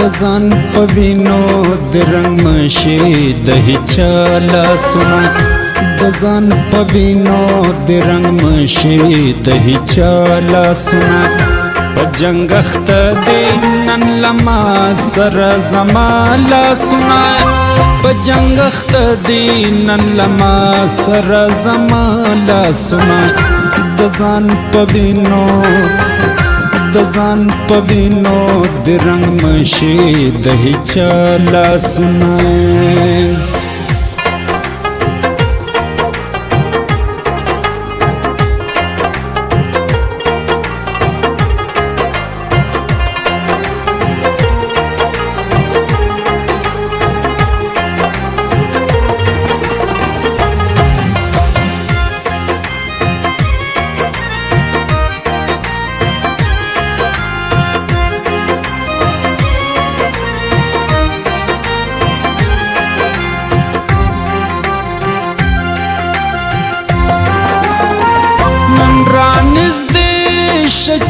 د ځان په وینو د رنګ مشي د هیچا لاسونه د ځان په وینو د رنګ مشي د هیچا لاسونه په جنګ اخته دي نن لما سره زما لاسونه په جنګ اخته دي نن لما سره زما لاسونه د ځان په وینو د ځان په وینو د رنګ مشي د هیچا لاسونه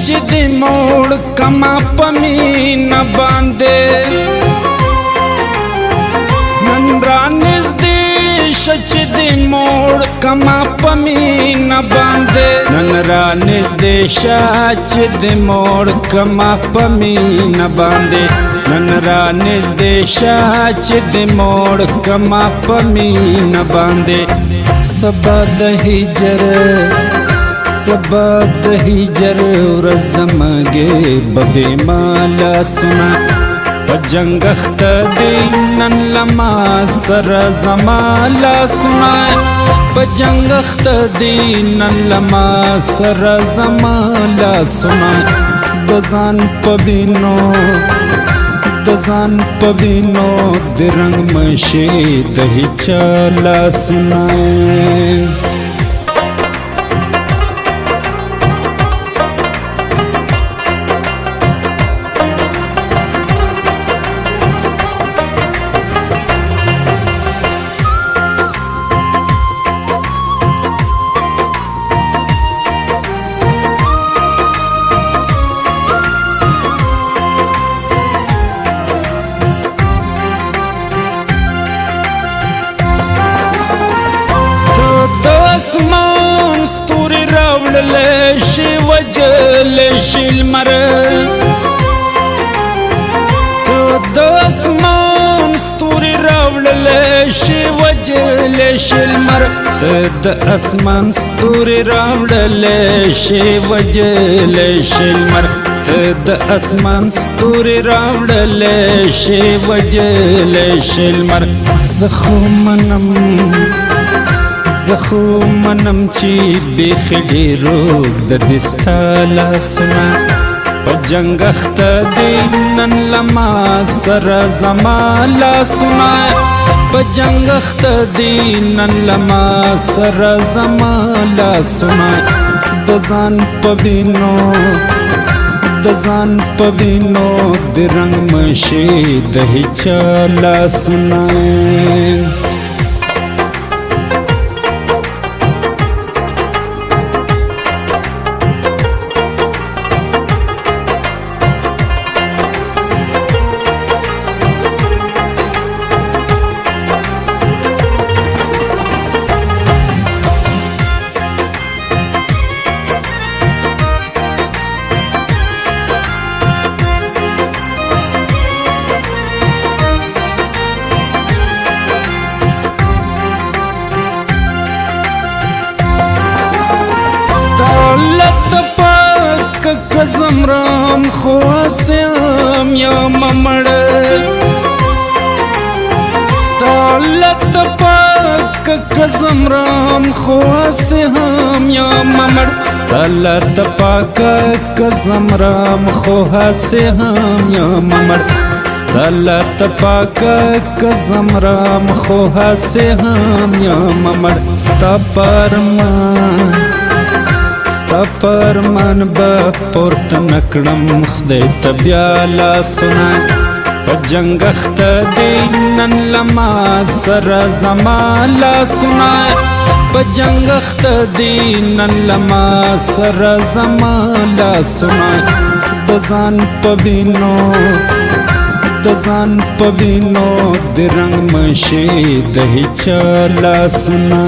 چې د موړ کما په مینه باندې نن رانږدې شه چې د موړ کما په مینه باندې نن رانږدې شه چې د موړ کما په مینه باندې نن رانږدې شه چې د موړ کما په مینه باندې سبا د هجر سبا د هجر ورځ د مګې ببې مالا سنا په جنګ اخته دي نن لما سره زما لاسونه په جنګ اخته دي نن لما سره زما لاسونه د ځان په وینو د ځان په وینو د رنګ مشي د هیچا لاسونه اسمان ستوري راوړل شي وجل شي لمر ته د اسمان ستوري راوړل شي وجل شي لمر ته د اسمان ستوري راوړل شي وجل شي لمر ته د اسمان ستوري راوړل شي وجل شي لمر زخو منم چې بیخي ډېر اوږده دي ستا لاسونه په جنګ اخته دي نن لما سره زما لاسونه په جنګ اخته دي نن لما سره زما لاسونه د ځان په وینو د ځان په وینو د رنګ مشي د هیچا لاسونه زمرام خواسم یا ممړ ستالت پاک زمرام خواسم یا ممړ ستالت پاک زمرام خواسم یا ممړ ستلت پاکا کزمرام خوها سے هم یا ممر ستا فرمان با پورت نکڑم خدای تبیا لاسونا پا جنگ اخت دی نن لما سر زما لاسونا پا جنگ اخت دی نن لما سر زما لاسونا دزان پا وینو دی رنگ مشی دهی چا لاسونا